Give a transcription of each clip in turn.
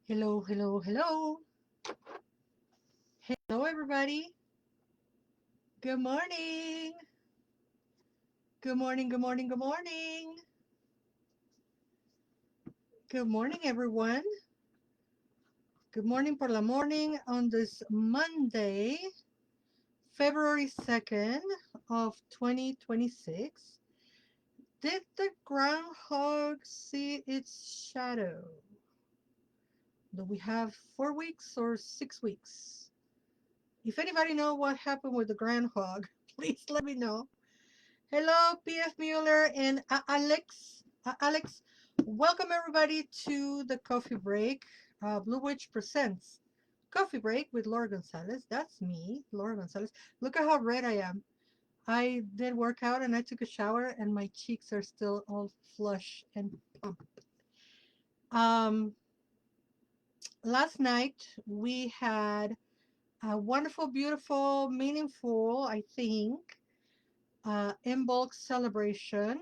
Hello, hello, hello. Hello, everybody. Good morning. Good morning, good morning, good morning. Good morning, everyone. Good morning por la morning on this Monday, February 2nd of 2026. Did the groundhog see its shadow? Do we have 4 weeks or 6 weeks? If anybody know what happened with the groundhog, please let me know. Hello, PF Mueller and Alex. Alex, welcome everybody to the coffee break. Blue Witch presents Coffee Break with Laura González. That's me, Laura González. Look at how red I am. I did work out and I took a shower, and my cheeks are still all flush and plump. Um, Last night we had a wonderful, beautiful, meaningful, I think, in bulk celebration,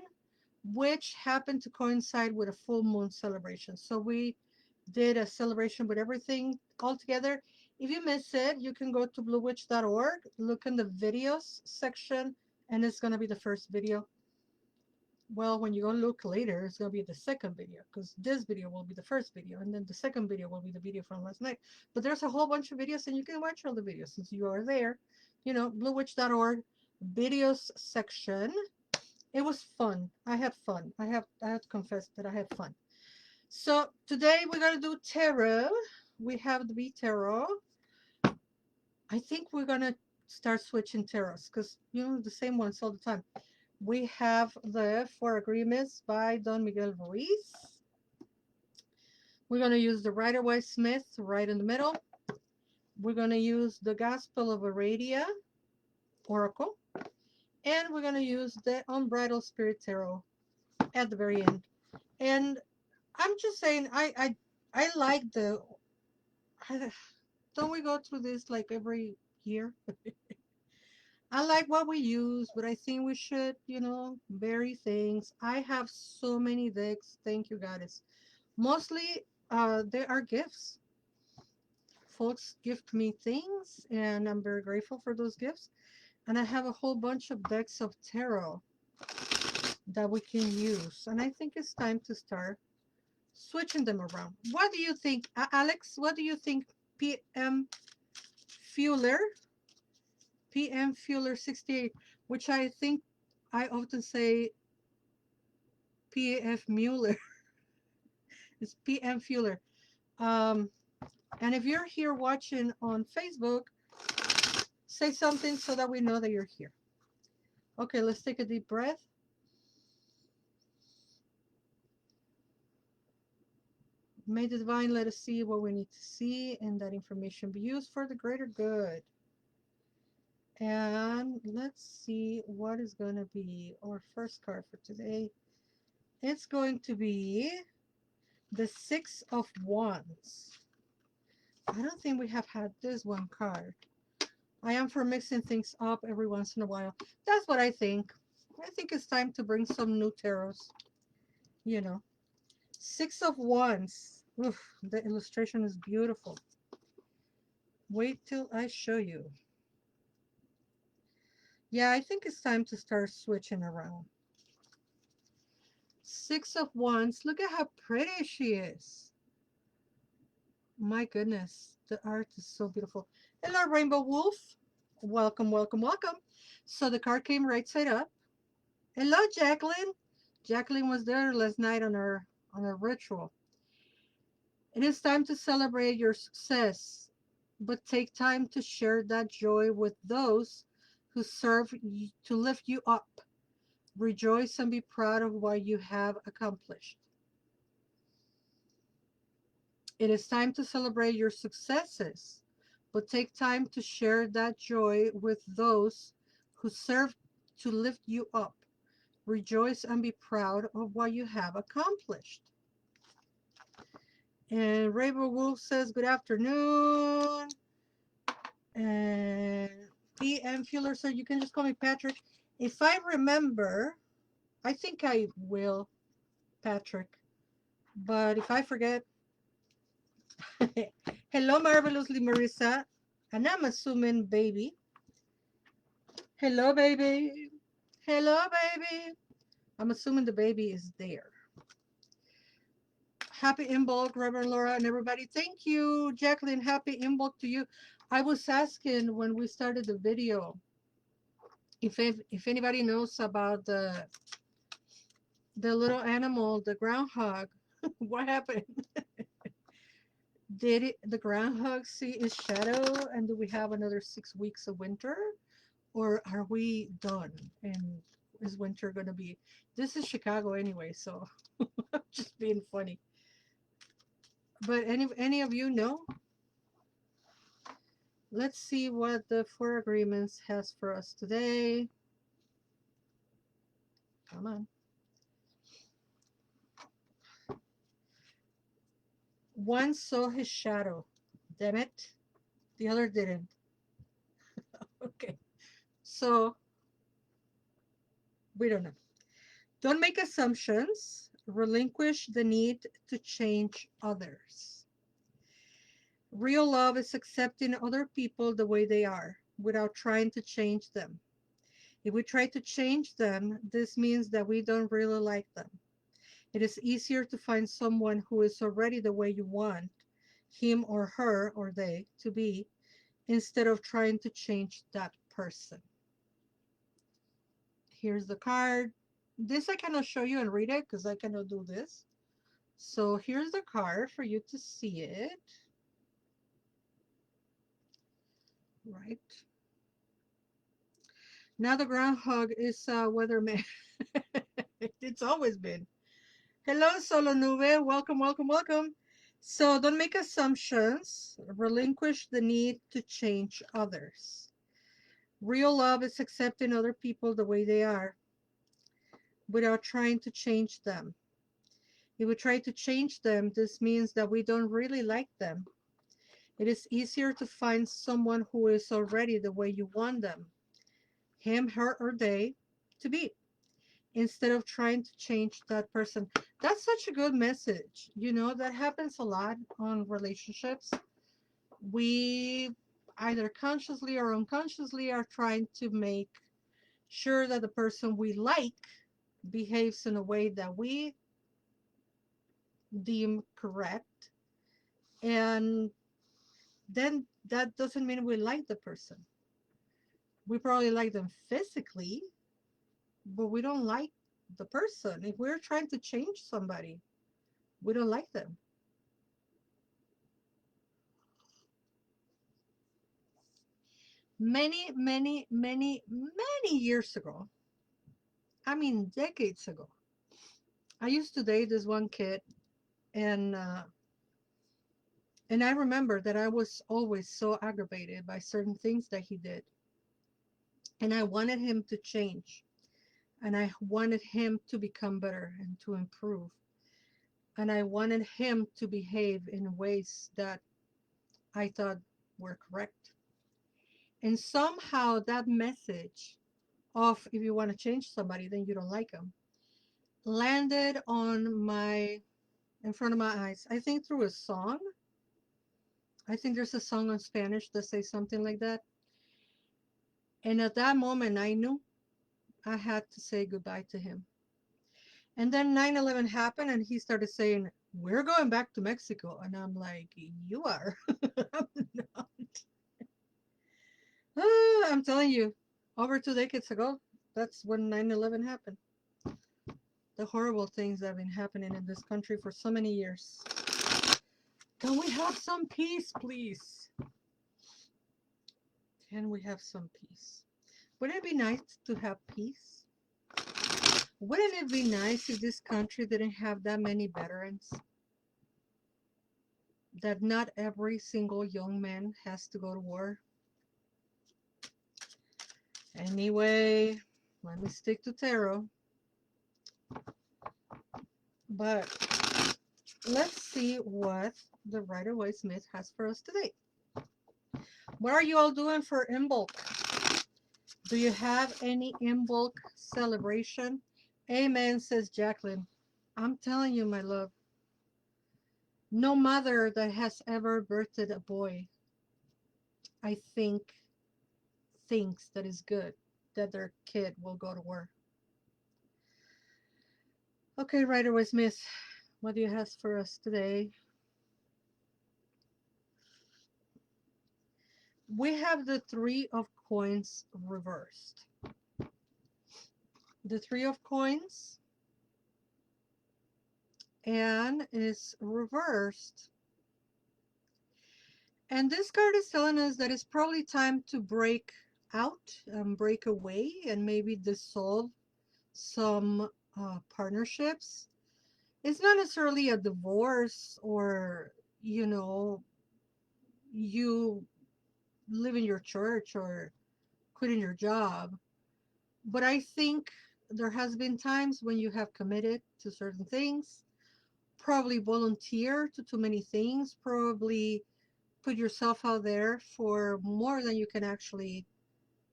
which happened to coincide with a full moon celebration. So we did a celebration with everything all together. If you miss it, you can go to bluewitch.org, look in the videos section, and it's going to be the first video. Well, when you go look later, it's going to be the second video, because this video will be the first video, and then the second video will be the video from last night. But there's a whole bunch of videos, and you can watch all the videos since you are there. Bluewitch.org, videos section. It was fun. I had fun. I have to confess that I had fun. So today we're gonna do tarot. We have the B tarot. I think we're gonna start switching tarots because the same ones all the time. We have the Four Agreements by Don Miguel Ruiz. We're gonna use the Rider Waite Smith right in the middle. We're gonna use the Gospel of Aradia Oracle, and we're gonna use the Unbridled Spirit Tarot at the very end. And I'm just saying, I like the. Don't we go through this like every year? I like what we use, but I think we should, vary things. I have so many decks. Thank you, goddess. Mostly, they are gifts. Folks gift me things, and I'm very grateful for those gifts. And I have a whole bunch of decks of tarot that we can use. And I think it's time to start switching them around. What do you think, Alex? What do you think, PM Fueler? PM Fueler 68, which I think I often say PF Mueller. It's PM Fueler. Um, and if you're here watching on Facebook, say something so that we know that you're here. Okay, let's take a deep breath. May the divine let us see what we need to see, and that information be used for the greater good. And let's see what is going to be our first card for today. It's going to be the Six of Wands. I don't think we have had this one card. I am for mixing things up every once in a while. That's what I think. I think it's time to bring some new tarots. Six of Wands. Oof, the illustration is beautiful. Wait till I show you. Yeah, I think it's time to start switching around. Six of Wands. Look at how pretty she is. My goodness, the art is so beautiful. Hello, Rainbow Wolf. Welcome, welcome, welcome. So the card came right side up. Hello, Jacqueline. Jacqueline was there last night on her ritual. It is time to celebrate your success, but take time to share that joy with those who serve to lift you up. Rejoice and be proud of what you have accomplished. It is time to celebrate your successes, but take time to share that joy with those who serve to lift you up. Rejoice and be proud of what you have accomplished. And Rainbow Wolf says, good afternoon. And PM Fueler said, you can just call me Patrick. If I remember, I think I will, Patrick. But if I forget, Hello, marvelously Marissa. And I'm assuming baby. Hello, baby. Hello, baby. I'm assuming the baby is there. Happy Imbolc, Reverend Laura, and everybody. Thank you, Jacqueline. Happy Imbolc to you. I was asking when we started the video if anybody knows about the little animal, the groundhog. What happened? Did the groundhog see its shadow, and do we have another 6 weeks of winter, or are we done? And is winter gonna be? This is Chicago anyway, so I'm just being funny. But any of you know? Let's see what the Four Agreements has for us today. Come on. One saw his shadow. Damn it. The other didn't. Okay. So we don't know. Don't make assumptions. Relinquish the need to change others. Real love is accepting other people the way they are without trying to change them. If we try to change them, this means that we don't really like them. It is easier to find someone who is already the way you want him or her or they to be instead of trying to change that person. Here's the card. This I cannot show you and read it because I cannot do this. So here's the card for you to see it. Right. Now the groundhog is a weatherman. It's always been. Hello, Solo Nube. Welcome, welcome, welcome. So don't make assumptions. Relinquish the need to change others. Real love is accepting other people the way they are without trying to change them. If we try to change them, this means that we don't really like them. It is easier to find someone who is already the way you want them, him, her, or they, to be, instead of trying to change that person. That's such a good message. You know, that happens a lot on relationships. We either consciously or unconsciously are trying to make sure that the person we like behaves in a way that we deem correct. And then that doesn't mean we like the person. We probably like them physically, but we don't like the person. If we're trying to change somebody, we don't like them. Many, many, many, many years ago, I mean decades ago, I used to date this one kid, and I remember that I was always so aggravated by certain things that he did, and I wanted him to change, and I wanted him to become better and to improve, and I wanted him to behave in ways that I thought were correct. And somehow that message of if you want to change somebody, then you don't like them, landed on my in front of my eyes. I think through a song. I think there's a song in Spanish that says something like that. And at that moment, I knew I had to say goodbye to him. And then 9/11 happened, and he started saying, "We're going back to Mexico." And I'm like, "You are." I'm not. I'm telling you, over 2 decades ago, that's when 9/11 happened. The horrible things that have been happening in this country for so many years. Can we have some peace, please? Can we have some peace? Wouldn't it be nice to have peace? Wouldn't it be nice if this country didn't have that many veterans? That not every single young man has to go to war? Anyway, let me stick to tarot. But let's see what the Rider-Waite Smith has for us today. What are you all doing for Imbolc? Do you have any Imbolc celebration? Amen, says Jacqueline. I'm telling you, my love. No mother that has ever birthed a boy, I think, thinks that is good that their kid will go to war. Okay, Rider Waite Smith, what do you have for us today? We have the Three of Coins reversed. The Three of Coins, and is reversed. And this card is telling us that it's probably time to break out and break away and maybe dissolve some partnerships. It's not necessarily a divorce or, you know, you leaving your church or quitting your job. But I think there has been times when you have committed to certain things, probably volunteer to too many things, probably put yourself out there for more than you can actually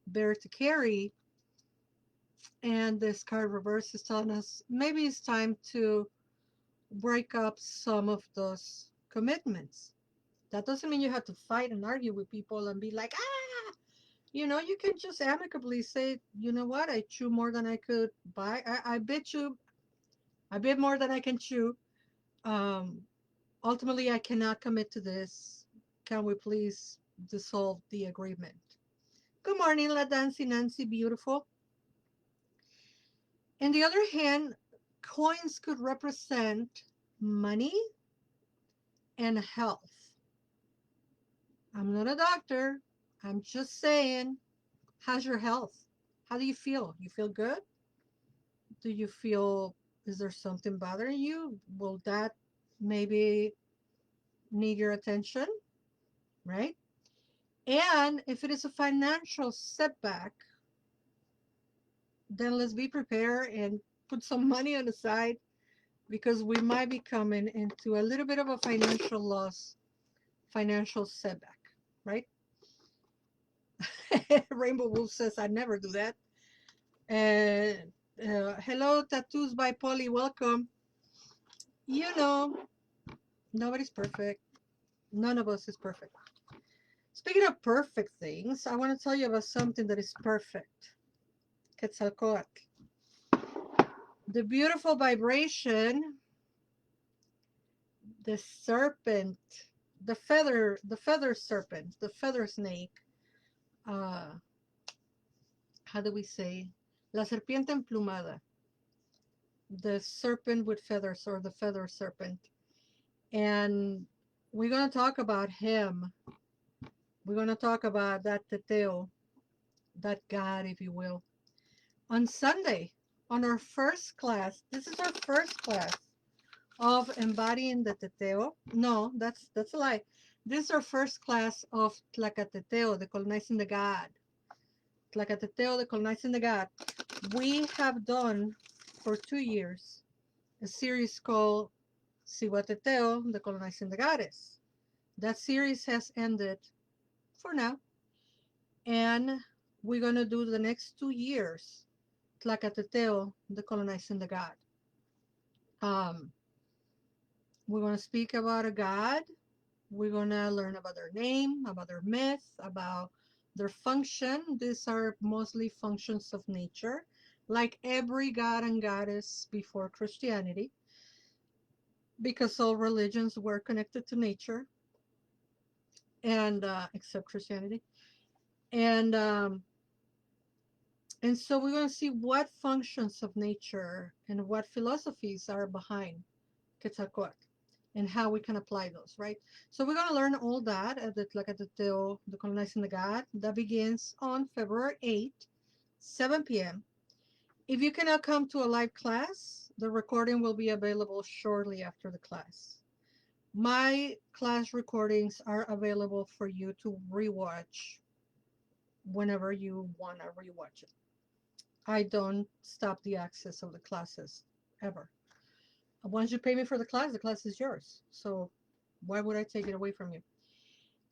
bear to carry. And this card reverse is telling us maybe it's time to break up some of those commitments. That doesn't mean you have to fight and argue with people and be like, ah, you can just amicably say, you know what, I chew more than I could buy. I bit you, I bit more than I can chew. Um, Ultimately, I cannot commit to this. Can we please dissolve the agreement? Good morning, La Dancy Nancy, beautiful. On the other hand, coins could represent money and health. I'm not a doctor. I'm just saying, how's your health? How do you feel? You feel good? Do you feel, is there something bothering you? Will that maybe need your attention? Right? And if it is a financial setback, then let's be prepared and put some money on the side because we might be coming into a little bit of a financial loss, financial setback, right? Rainbow Wolf says, I never do that. Hello, Tattoos by Polly, welcome. You know, nobody's perfect. None of us is perfect. Speaking of perfect things, I want to tell you about something that is perfect. Quetzalcoatl. The beautiful vibration, the serpent, the feather serpent, the feather snake. Uh, how do we say? La serpiente emplumada. The serpent with feathers, or the feather serpent. And we're going to talk about him. We're going to talk about that Teteoh, that God, if you will. On Sunday, on our first class, this is our first class of embodying the Teteoh. No, that's a lie. This is our first class of Teteoh, the colonizing the God. Teteoh, the colonizing the God. We have done for 2 years a series called Teteoh, the colonizing the Goddess. That series has ended for now, and we're gonna do the next 2 years Teteoh, the colonizing the God. Um, we're gonna speak about a God. We're gonna learn about their name, about their myth, about their function. These are mostly functions of nature, like every god and goddess before Christianity, because all religions were connected to nature, and except Christianity. And and so we're going to see what functions of nature and what philosophies are behind Quetzalcoatl and how we can apply those, right? So we're going to learn all that at the Teteoh, the colonizing the God. That begins on February 8th, 7 p.m. If you cannot come to a live class, the recording will be available shortly after the class. My class recordings are available for you to rewatch whenever you want to rewatch it. I don't stop the access of the classes ever. Once you pay me for the class is yours. So why would I take it away from you?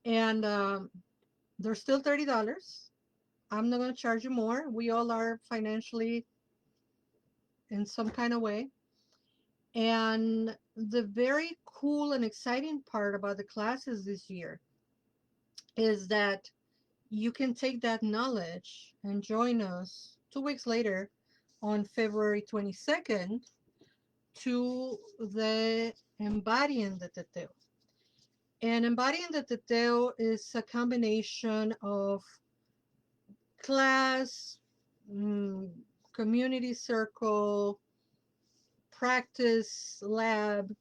And they're still $30. I'm not going to charge you more. We all are financially in some kind of way. And the very cool and exciting part about the classes this year is that you can take that knowledge and join us 2 weeks later on February 22nd to the Embodying the Teteoh. And Embodying the Teteoh is a combination of class, mm, community circle, practice lab,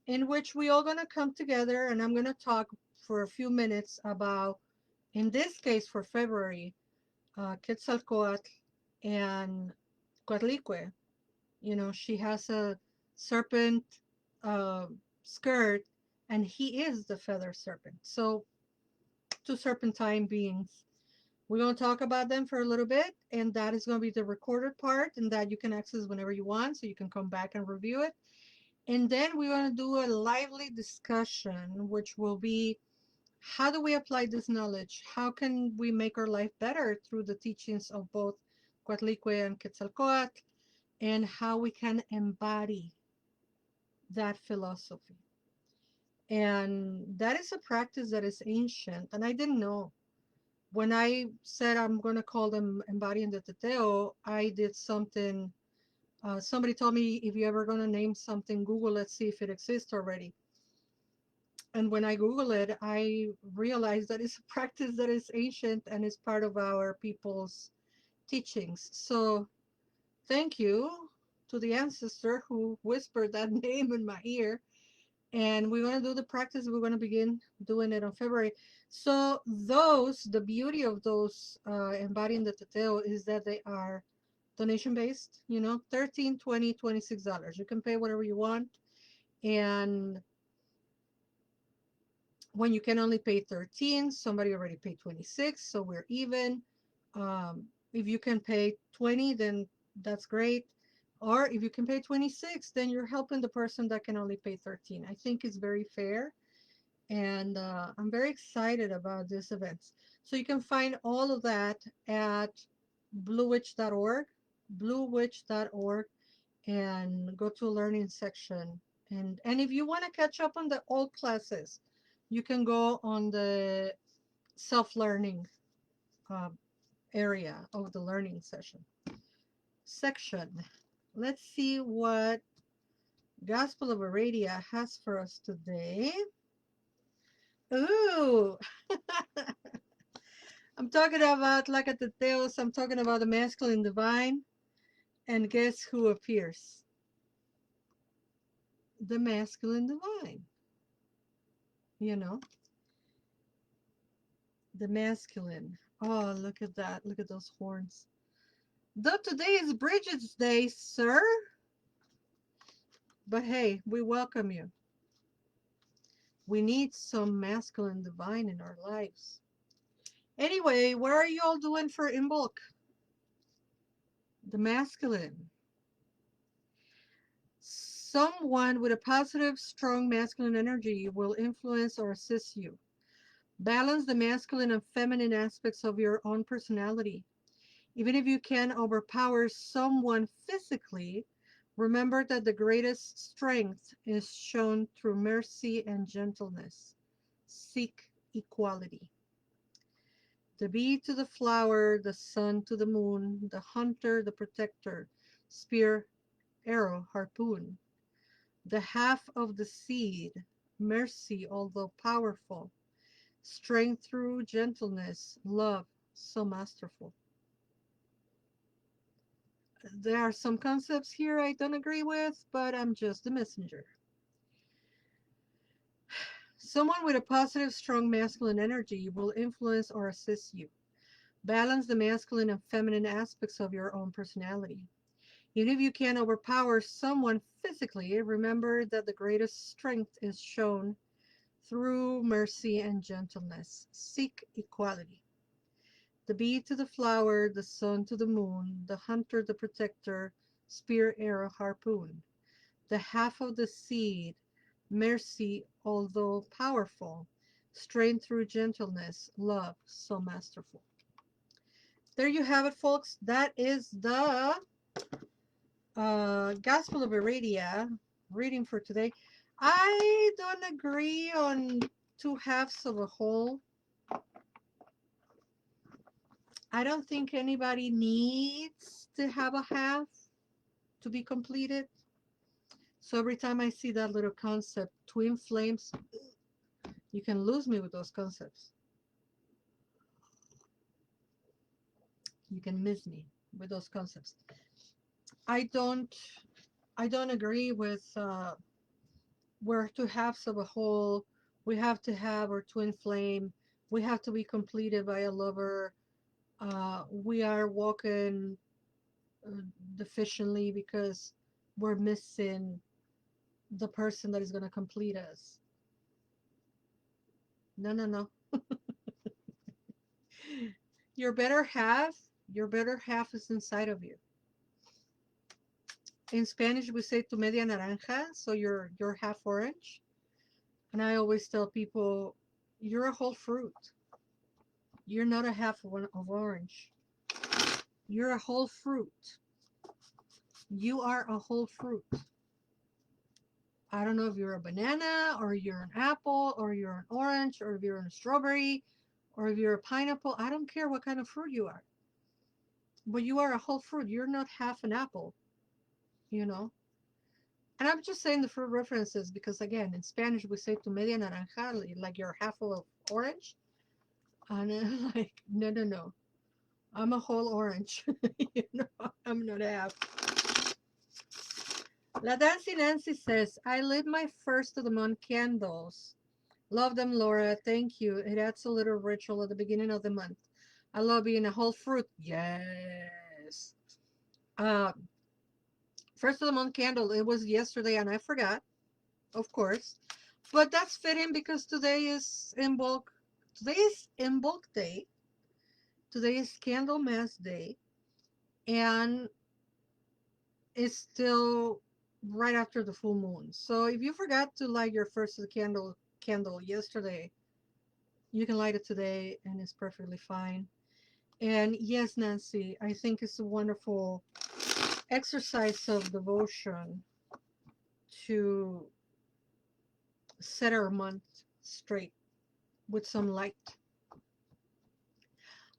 in which we all going to come together and I'm going to talk for a few minutes about, in this case for February, Quetzalcoatl and Coatlicue. You know, she has a serpent uh, skirt, and he is the feather serpent. So, two serpentine beings. We're going to talk about them for a little bit, and that is going to be the recorded part, and that you can access whenever you want, so you can come back and review it. And then we're going to do a lively discussion, which will be how do we apply this knowledge? How can we make our life better through the teachings of both Coatlicue and Quetzalcoatl, and how we can embody that philosophy? And that is a practice that is ancient, and I didn't know. When I said I'm going to call them embodying the Teteoh, I did something. Somebody told me if you're ever going to name something, Google it, see if it exists already. And when I Google it, I realized that it's a practice that is ancient and is part of our people's teachings. So thank you to the ancestor who whispered that name in my ear. And we're going to do the practice. We're going to begin doing it on February. So the beauty of those embodying the Teteoh is that they are donation based, you know, 13, 20, $26. You can pay whatever you want. And when you can only pay 13, somebody already paid 26, so we're even. If you can pay 20, then that's great. Or if you can pay 26, then you're helping the person that can only pay 13. I think it's very fair, and I'm very excited about these events. So you can find all of that at bluewitch.org, bluewitch.org, and go to a learning section. And if you want to catch up on the old classes, you can go on the self-learning uh, area of the learning section. Let's see what Gospel of Aradia has for us today. Ooh, I'm talking about like at the Teteos, I'm talking about the masculine divine, and guess who appears? The masculine divine, you know, the masculine. Oh, look at that. Look at those horns. Though today is Bridget's Day, sir. But hey, we welcome you. We need some masculine divine in our lives. Anyway, what are you all doing for Imbolc? The masculine. Someone with a positive, strong masculine energy will influence or assist you. Balance the masculine and feminine aspects of your own personality. Even if you can overpower someone physically, remember that the greatest strength is shown through mercy and gentleness. Seek equality. The bee to the flower, the sun to the moon, the hunter, the protector, spear, arrow, harpoon. The half of the seed, mercy, although powerful, strength through gentleness, love, so masterful. There are some concepts here I don't agree with, but I'm just the messenger. Someone with a positive, strong masculine energy will influence or assist you. Balance the masculine and feminine aspects of your own personality. Even if you can't overpower someone physically, remember that the greatest strength is shown through mercy and gentleness. Seek equality. The bee to the flower, the sun to the moon, the hunter, the protector, spear, arrow, harpoon. The half of the seed, mercy, although powerful, strength through gentleness, love, so masterful. There you have it, folks. That is the Gospel of Aradia reading for today. I don't agree on two halves of a whole. I don't think anybody needs to have a half to be completed. So every time I see that little concept, twin flames, you can lose me with those concepts. You can miss me with those concepts. I don't I don't agree with we're two halves of a whole. We have to have our twin flame. We have to be completed by a lover. We are walking deficiently because we're missing the person that is going to complete us. No, no, no. Your better half, your better half is inside of you. In Spanish, we say tu media naranja, so you're half orange. And I always tell people, you're a whole fruit. You're not a half of orange. You're a whole fruit. You are a whole fruit. I don't know if you're a banana, or you're an apple, or you're an orange, or if you're a strawberry, or if you're a pineapple. I don't care what kind of fruit you are. But you are a whole fruit. You're not half an apple, you know? And I'm just saying the fruit references because, again, in Spanish, we say tu media naranja, like you're half of orange. And I'm like, no, no, no. I'm a whole orange. You know, I'm not half. La Dancy Nancy says, I lit my first of the month candles. Love them, Laura. Thank you. It adds a little ritual at the beginning of the month. I love being a whole fruit. Yes. First of the month candle. It was yesterday and I forgot, of course. But that's fitting because today is in bulk. Today is in bulk day. Today is candle mass day. And it's still right after the full moon. So if you forgot to light your first candle yesterday, you can light it today and it's perfectly fine. And yes, Nancy, I think it's a wonderful exercise of devotion to set our month straight with some light.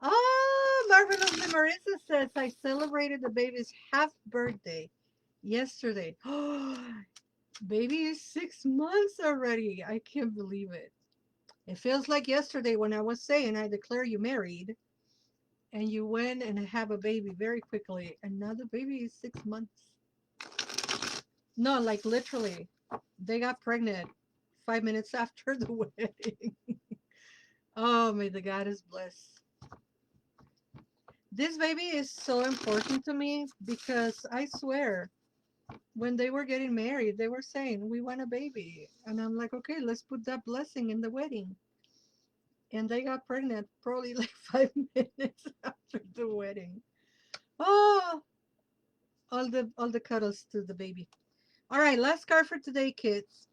Oh, Marvelously Marissa says, I celebrated the baby's half birthday yesterday. Oh, baby is 6 months already. I can't believe it. It feels like yesterday when I was saying I declare you married and you went and have a baby very quickly, and now the baby is 6 months. No, like literally, they got pregnant 5 minutes after the wedding. Oh, may the goddess bless. This baby is so important to me because I swear, when they were getting married, they were saying, we want a baby. And I'm like, okay, let's put that blessing in the wedding. And they got pregnant probably like 5 minutes after the wedding. Oh, all the cuddles to the baby. All right, last card for today, kids.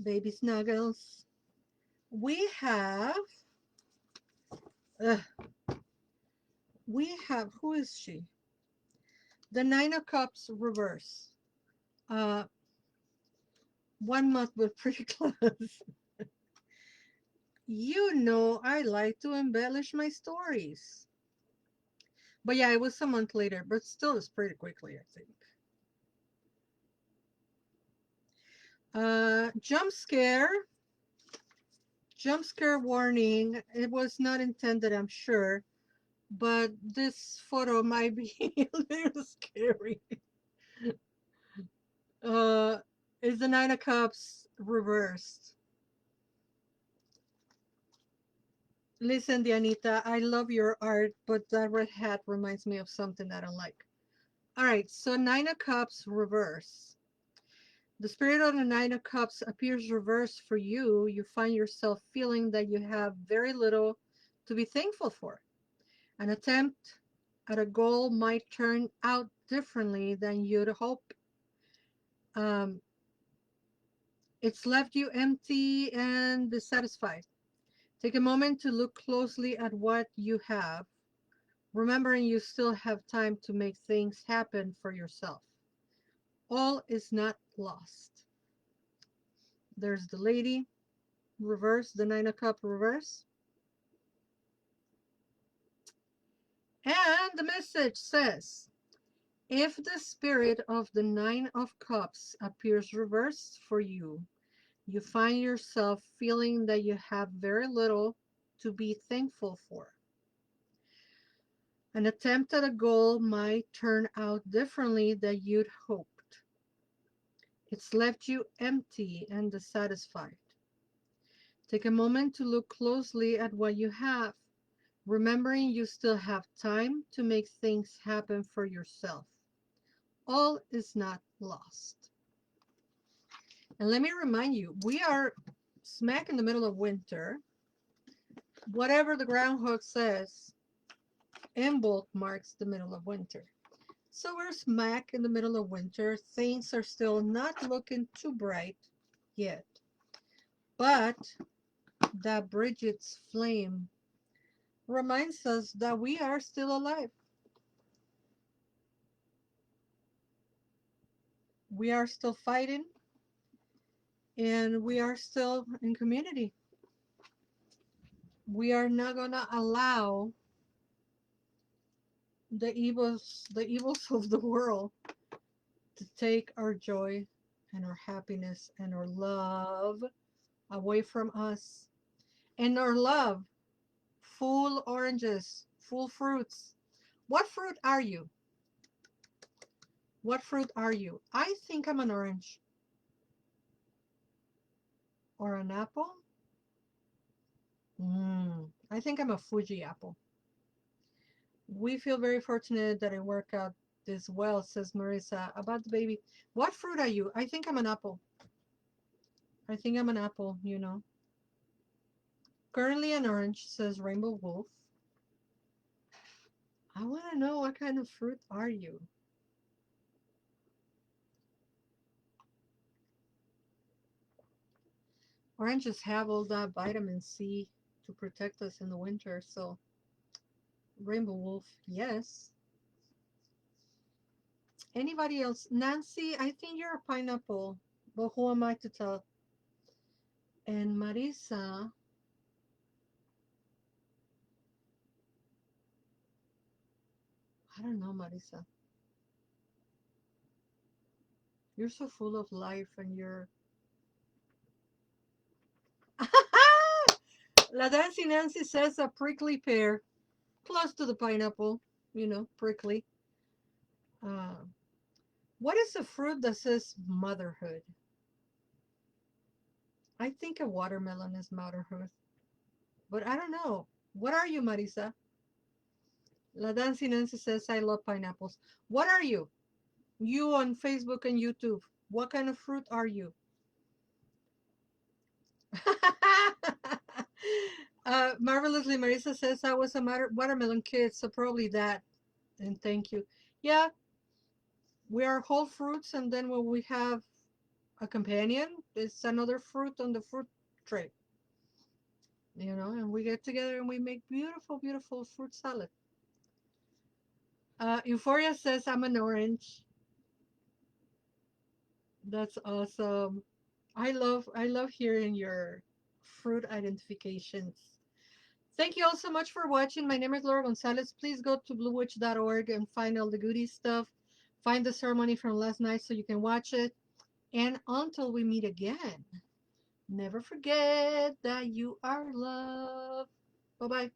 Baby snuggles. We have, uh, who is she? The Nine of Cups reverse. 1 month but pretty close. You know I like to embellish my stories. But yeah, it was a month later, but still it's pretty quickly, I think. Jump scare. Jump scare warning. It was not intended, I'm sure, but this photo might be a little scary. Is the Nine of Cups reversed? Listen, Dianita, I love your art, but that red hat reminds me of something I don't like. All right, so Nine of Cups reverse. The spirit of the Nine of Cups appears reversed for you. You find yourself feeling that you have very little to be thankful for. An attempt at a goal might turn out differently than you'd hope. Um, it's left you empty and dissatisfied. Take a moment to look closely at what you have, remembering you still have time to make things happen for yourself. All is not lost. There's the lady, reverse, the Nine of Cups reverse. And the message says, if the spirit of the Nine of Cups appears reversed for you, you find yourself feeling that you have very little to be thankful for. An attempt at a goal might turn out differently than you'd hoped. It's left you empty and dissatisfied. Take a moment to look closely at what you have, remembering you still have time to make things happen for yourself. All is not lost. And let me remind you, we are smack in the middle of winter. Whatever the groundhog says, in bold marks the middle of winter. So we're smack in the middle of winter. Things are still not looking too bright yet. But that Bridget's flame reminds us that we are still alive. We are still fighting, and we are still in community. We are not gonna allow the evils of the world to take our joy and our happiness and our love away from us. And our love, full oranges, full fruits. What fruit are you? What fruit are you? I think I'm an orange. Or an apple? I think I'm a Fuji apple. We feel very fortunate that it worked out this well, says Marissa. About the baby. What fruit are you? I think I'm an apple. I think I'm an apple, you know. Currently an orange, says Rainbow Wolf. I want to know, what kind of fruit are you? Oranges have all that vitamin C to protect us in the winter, so Rainbow Wolf, yes. Anybody else? Nancy, I think you're a pineapple, but who am I to tell? And Marisa, I don't know, Marisa. You're so full of life and you're. La Dancing Nancy says a prickly pear, close to the pineapple, you know, prickly. Uh, what is a fruit that says motherhood? I think a watermelon is motherhood, but I don't know. What are you, Marisa? La Dancing Nancy says, I love pineapples. What are you? You on Facebook and YouTube. What kind of fruit are you? Marvelously, Marisa says, I was a watermelon kid, so probably that. And thank you. Yeah, we are whole fruits, and then when we have a companion, it's another fruit on the fruit tray. You know, and we get together and we make beautiful, beautiful fruit salad. Euphoria says, I'm an orange. That's awesome. I love hearing your fruit identifications. Thank you all so much for watching. My name is Laura González. Please go to bluewitch.org and find all the goodie stuff. Find the ceremony from last night so you can watch it. And until we meet again, never forget that you are loved. Bye-bye.